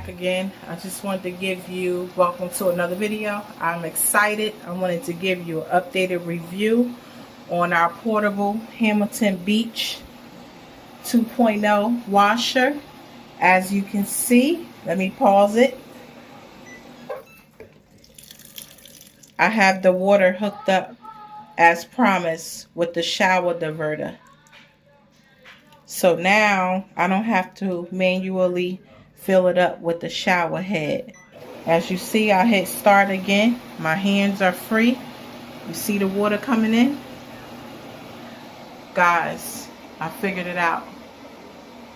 again. I just wanted to give you welcome to another video. I'm excited. I wanted to give you an updated review on our portable Hamilton Beach 2.0 washer. As you can see, let me pause it. I have the water hooked up as promised with the shower diverter. So now I don't have to manually fill it up with the shower head. As you see, I hit start again. My hands are free. You see the water coming in? Guys, I figured it out.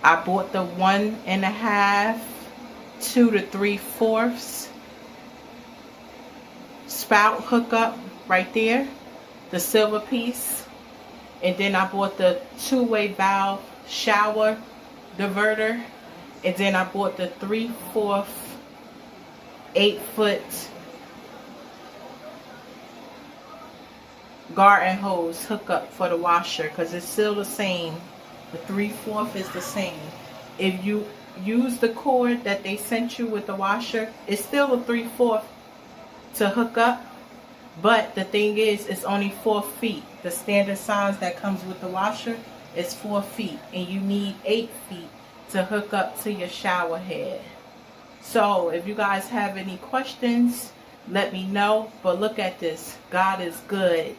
I bought the 1.5, 2 to 3/4 spout hookup right there, the silver piece. And then I bought the 2-way valve shower diverter. And then I bought the 3/4 8-foot garden hose hookup for the washer, because it's still the same. The 3/4 is the same. If you use the cord that they sent you with the washer, it's still a 3/4 to hook up, but the thing is, it's only 4 feet. The standard size that comes with the washer is 4 feet, and you need 8 feet to hook up to your shower head. So if you guys have any questions, let me know. But look at this. God is good.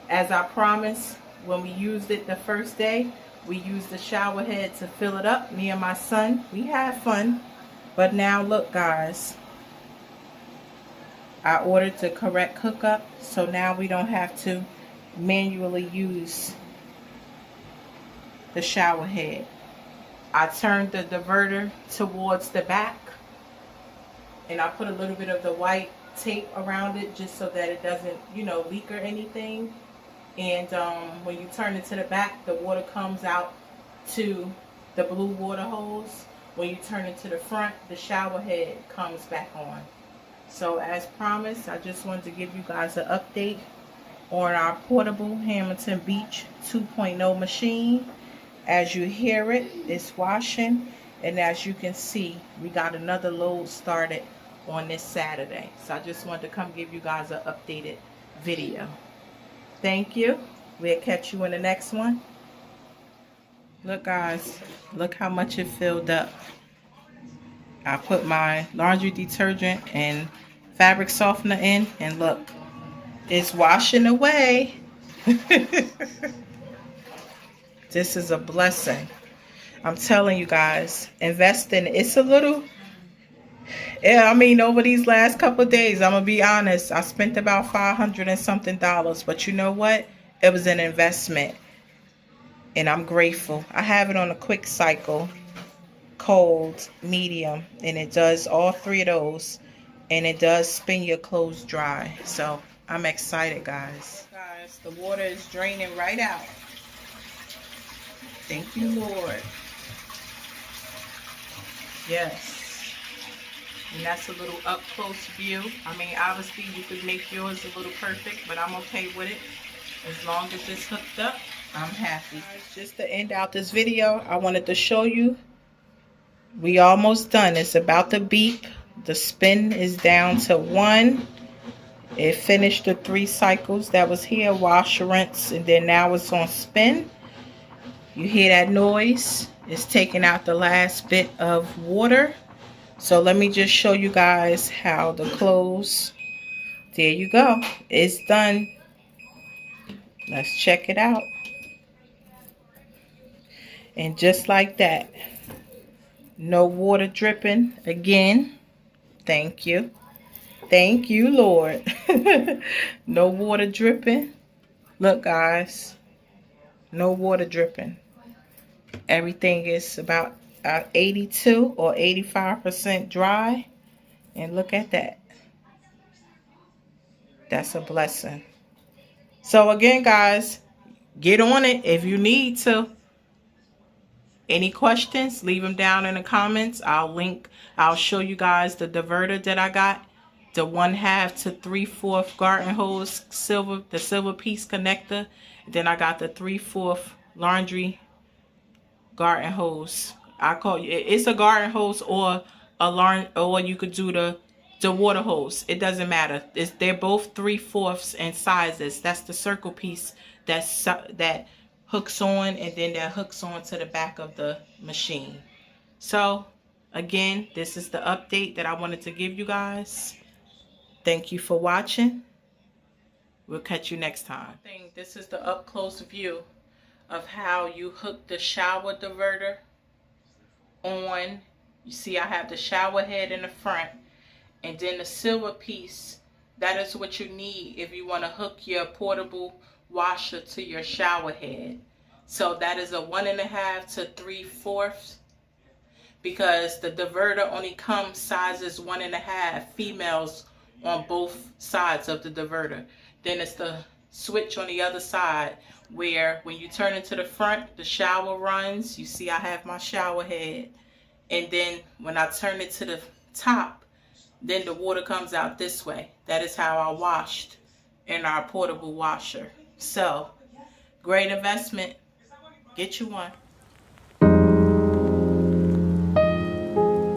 As I promised, when we used it the first day, we used the shower head to fill it up. Me and my son, we had fun. But now look, guys, I ordered the correct hookup, so now we don't have to manually use the shower head. I turned the diverter towards the back, and I put a little bit of the white tape around it just so that it doesn't, leak or anything. And when you turn it to the back, the water comes out to the blue water hose. When you turn it to the front, the shower head comes back on. So as promised, I just wanted to give you guys an update on our portable Hamilton Beach 2.0 machine. As you hear it, it's washing. And as you can see, we got another load started on this Saturday. So I just wanted to come give you guys an updated video. Thank you. We'll catch you in the next one. Look, guys, look how much it filled up. I put my laundry detergent and fabric softener in, and look, it's washing away. This is a blessing. I'm telling you guys, invest in it. It's a little, over these last couple of days, I'm going to be honest, I spent about $500 and something, but you know what? It was an investment, and I'm grateful. I have it on a quick cycle, cold, medium, and it does all 3 of those, and it does spin your clothes dry. So I'm excited, guys. Guys, the water is draining right out. Thank you, Lord. Yes. And that's a little up close view. Obviously you could make yours a little perfect, but I'm okay with it. As long as it's hooked up, I'm happy. Just to end out this video, I wanted to show you, we almost done. It's about to beep. The spin is down to 1. It finished the 3 cycles that was here, wash, rinse, and then now it's on spin. You hear that noise? It's taking out the last bit of water. So let me just show you guys how the clothes, there you go, it's done. Let's check it out. And just like that, no water dripping again. Thank you. Thank you, Lord. No water dripping. Look, guys, no water dripping. Everything is about 82 or 85% dry, and look at that. That's a blessing. So again, guys, get on it if you need to. Any questions, leave them down in the comments. I'll show you guys the diverter that I got, the 1/2 to 3/4 garden hose the silver piece connector. Then I got the 3/4 laundry garden hose. It's a garden hose or alarm, or you could do the water hose. It doesn't matter. They're both 3/4 in sizes. That's the circle piece that hooks on, and then that hooks on to the back of the machine. So again, this is the update that I wanted to give you guys. Thank you for watching. We'll catch you next time. This is the up close view of how you hook the shower diverter on. You see I have the shower head in the front, and then the silver piece, that is what you need if you want to hook your portable washer to your shower head. So that is a 1.5 to 3/4, because the diverter only comes sizes 1.5 females on both sides of the diverter. Then it's the switch on the other side where when you turn into the front, the shower runs. You see I have my shower head, and then when I turn it to the top, then the water comes out this way. That is how I washed in our portable washer. So great investment. Get you one.